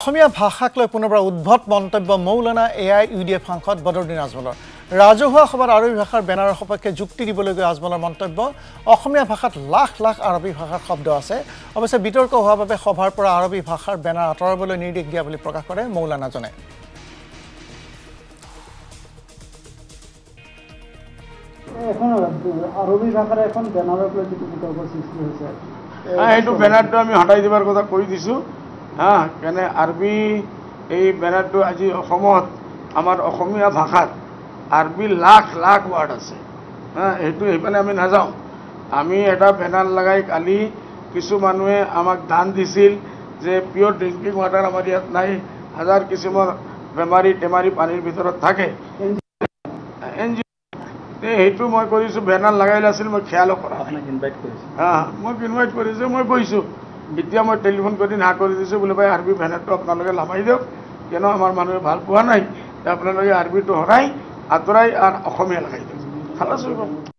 অসমীয়া ভাষাক লৈ পুনৰবাৰ উদ্ভট মন্তব্য মৌলানা AIUDF সাংসদ বদৰুদ্দিন আজমলৰ ৰাজহুৱা সভাত আৰবী ভাষাৰ বেনাৰৰ সপক্ষে যুক্তি দিবলৈ গৈ আজমলৰ মন্তব্য অসমীয়া ভাষাত লাখ লাখ আৰবী ভাষাৰ শব্দ আছে অৱশ্যে বিতৰ্ক হোৱাৰ বাবে সভাৰ পৰা আৰবী ভাষাৰ বেনাৰ আঁতৰাবলৈ নিৰ্দেশ দিয়া বুলি প্ৰকাশ কৰে মৌলানাজনে এখন আরবি ভাষার এখন ব্যানারের উপরে যেটা বিতর্ক সৃষ্টি হয়েছে এইটো ব্যানারটো আমি হটাই দিবার কথা কৈ দিছো হ্যাঁ কেন আরবি এই ব্যানারটো আজি অসমত আমার অসমীয়া ভাষাত আরবি লাখ লাখ ওয়ার্ড আছে হ্যাঁ এইটো এইপানে আমি নাযাওঁ আমি এটা ব্যানার লাগাই কালি কিছু মানুহে আমাক দান দিছিল যে পিওর ড্রিঙ্কিং ওয়াটার আমার ইয়াত নাই হাজার কিসিমৰ বেমাৰী টেমাৰী পানীৰ ভিতৰত থাকে সেইটো মই কৰিছোঁ বেনাৰ লগাই আছিল মই খেয়ালো কৰা মই ইনভাইট কৰিছোঁ মই কৈছোঁ এতিয়া মই টেলিফোন কৰি না কৰি দিছোঁ বোলে ভাই আৰবি বেনাৰটো আপোনালোকে লগাই দিয়ক কিয়নো আমাৰ মানুহে ভাল পোৱা নাই আপোনালোকে আৰবিটো হৰাই আঁতৰাই আৰু অসমীয়া লগাই দিয়ক খালাছ হৈ গ'ল